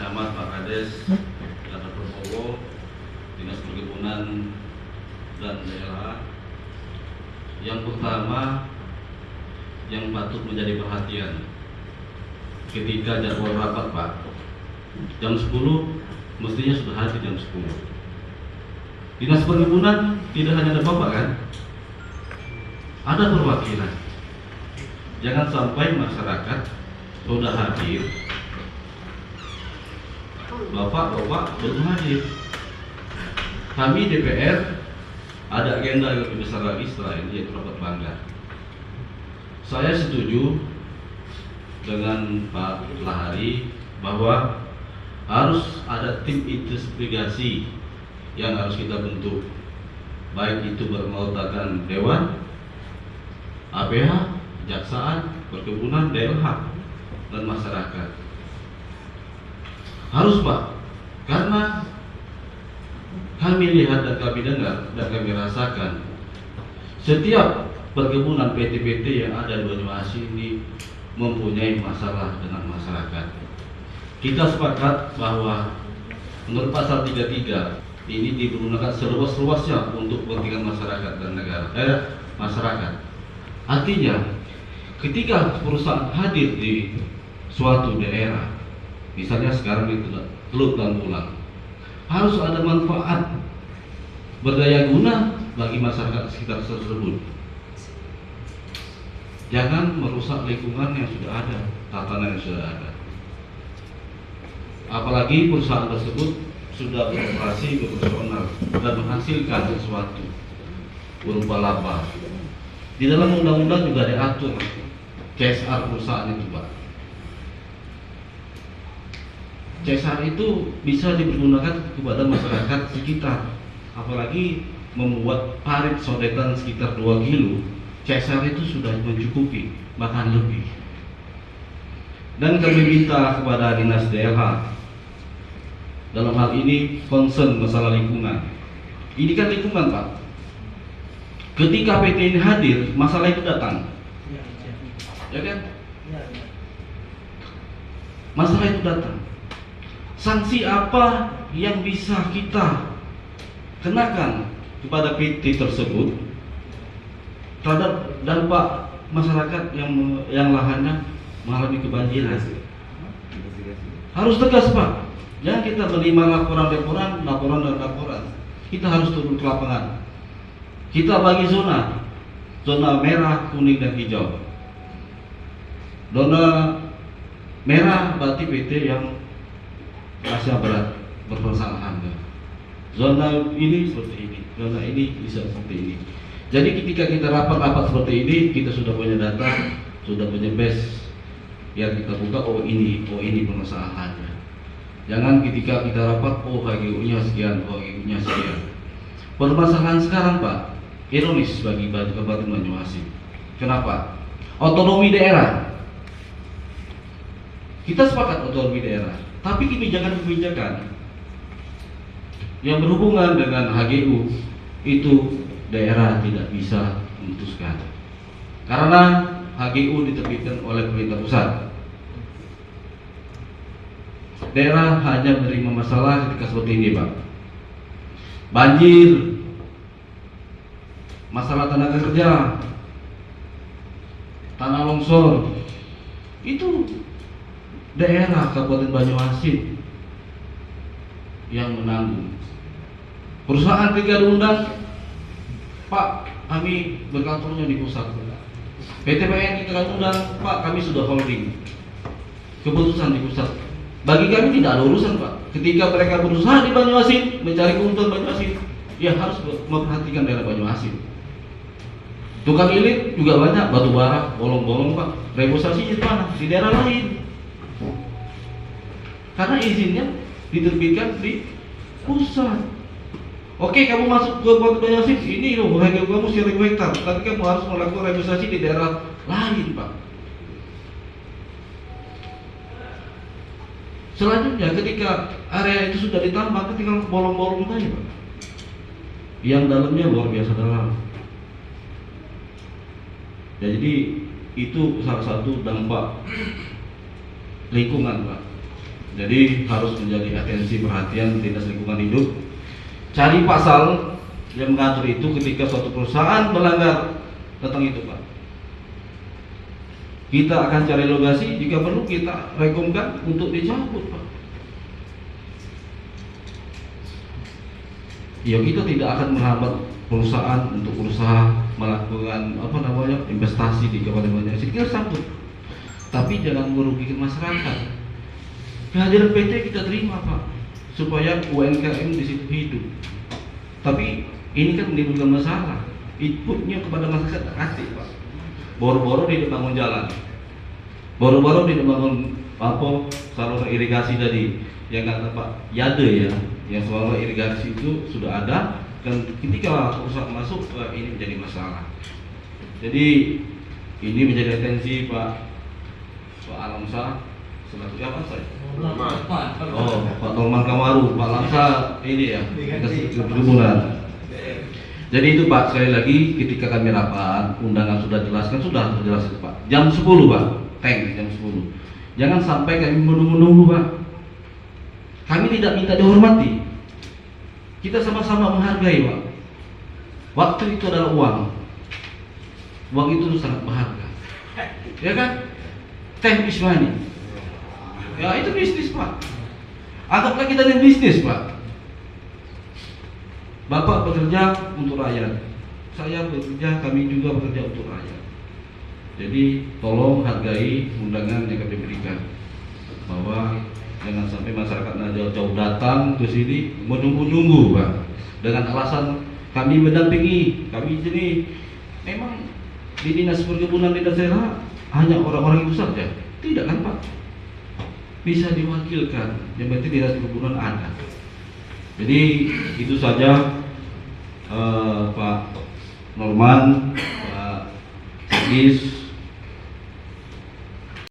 Camat, Pak Kades, dan Prabowo, Dinas Perkebunan dan Daerah. Yang pertama yang patut menjadi perhatian ketika jadwal rapat, Pak, jam 10 mestinya sudah hadir jam 10. Dinas Perkebunan tidak hanya ada Bapak kan? Ada perwakilan. Jangan sampai masyarakat sudah hadir, Bapak belum hadir. Kami DPR ada agenda yang lebih besar lagi setelah ini, yaitu rapat banggar. Saya setuju dengan Pak Lahari bahwa harus ada tim investigasi yang harus kita bentuk, baik itu bermulakan Dewan, APH, Kejaksaan, Perkebunan, DLH, dan masyarakat. Harus, Pak, karena kami lihat dan kami dengar dan kami rasakan setiap perkebunan PT-PT yang ada di Banyumas ini mempunyai masalah dengan masyarakat. Kita sepakat bahwa menurut pasal 33 ini digunakan seluas-luasnya untuk kepentingan masyarakat dan negara, masyarakat. Artinya, ketika perusahaan hadir di suatu daerah, misalnya sekarang di Teluk dan Pulang, harus ada manfaat berdaya guna bagi masyarakat sekitar tersebut. Jangan merusak lingkungan yang sudah ada, tatanan yang sudah ada. Apalagi perusahaan tersebut sudah beroperasi profesional dan menghasilkan sesuatu berupa laba. Di dalam undang-undang juga diatur CSR perusahaan itu, Pak. CSR itu bisa dipergunakan kepada masyarakat sekitar, apalagi membuat parit sodetan sekitar 2 kilo. CSR itu sudah mencukupi, bahkan lebih. Dan kami minta kepada Dinas DLH dalam hal ini concern masalah lingkungan. Ini kan lingkungan, Pak. Ketika PT ini hadir, masalah itu datang, ya kan? Masalah itu datang. Sanksi apa yang bisa kita kenakan kepada PT tersebut terhadap dampak masyarakat yang lahannya mengalami kebanjiran? Harus tegas, Pak. Jangan kita menerima laporan. Kita harus turun ke lapangan. Kita bagi zona merah, kuning, dan hijau. Zona merah berarti PT yang masih berat berpermasalahan. Zona ini seperti ini, zona ini bisa seperti ini. Jadi ketika kita rapat seperti ini, kita sudah punya data, sudah punya base yang kita buka. Oh ini permasalahannya. Jangan ketika kita rapat, oh HGU-nya sekian, oh HGU-nya sekian. Permasalahan sekarang, Pak, ironis bagi Kabupaten Banyumas. Kenapa? Otonomi daerah. Kita sepakat otonomi daerah, tapi kebijakan-kebijakan yang berhubungan dengan HGU itu daerah tidak bisa memutuskan, karena HGU diterbitkan oleh pemerintah pusat. Daerah hanya menerima masalah ketika seperti ini, Pak. Banjir, masalah tenaga kerja, tanah longsor, itu daerah Kabupaten Banyumas yang menanggung. Perusahaan ketika diundang, Pak, kami berkantornya di pusat. PTPN ketika diundang, Pak, kami sudah holding, keputusan di pusat. Bagi kami tidak ada urusan, Pak. Ketika mereka berusaha di Banyumas, mencari keuntungan Banyumas, ya harus memperhatikan daerah Banyumas. Tukang ilik juga banyak, batu bara, bolong-bolong, Pak. Reboisasi di mana? Di daerah lain. Karena izinnya diterbitkan di pusat. Oke, kamu masuk ke Banyumas, ini loh, harga kamu 1000 hektar, tapi kamu harus melakukan reboisasi di daerah lain, Pak. Selanjutnya ketika area itu sudah ditambah, tinggal bolong-bolong saja, Pak. Yang dalamnya luar biasa dalam. Ya, jadi itu salah satu dampak lingkungan, Pak. Jadi harus menjadi atensi perhatian Dinas Lingkungan Hidup. Cari pasal yang mengatur itu ketika suatu perusahaan melanggar tentang itu, Pak. Kita akan cari lokasi, jika perlu kita rekomkan untuk dicabut, Pak. Ya, kita tidak akan menghambat perusahaan untuk berusaha melakukan investasi di Kabupaten Banyuasin. Kita sambut, tapi jangan merugikan masyarakat. Kehadiran PT kita terima, Pak, supaya UMKM di situ hidup. Tapi ini kan menimbulkan masalah. Inputnya kepada masyarakat tak kasih, Pak. Boro-boro tidak bangun jalan, boro-boro tidak bangun saluran irigasi tadi yang kata Pak Yade ya, yang saluran irigasi itu sudah ada, dan ketika perusahaan masuk ini menjadi masalah. Jadi ini menjadi atensi Pak Alamsa selaku apa saya? Pak Norman Kamaru, Pak Alamsa ini ya, Perkebunan. Jadi itu Pak, sekali lagi ketika kami rapat, undangan sudah jelaskan, sudah jelas itu Pak. Jam 10 Pak, jam 10. Jangan sampai kami menunggu-nunggu Pak. Kami tidak minta dihormati. Kita sama-sama menghargai Pak. Waktu itu adalah uang. Uang itu sangat berharga. Ya kan? Time is money. Ya itu bisnis Pak. Anggaplah kita ini bisnis Pak. Bapak bekerja untuk rakyat, saya bekerja, kami juga bekerja untuk rakyat. Jadi tolong hargai undangan yang kami berikan, bahwa jangan sampai masyarakat jauh-jauh datang ke sini menunggu-nunggu Pak, dengan alasan kami mendampingi, kami sini memang di Dinas Perkebunan di daerah hanya orang-orang itu saja, tidak kan Pak? Bisa diwakilkan, yang penting Dinas Perkebunan ada. Jadi itu saja Pak Norman, Pak Sigis,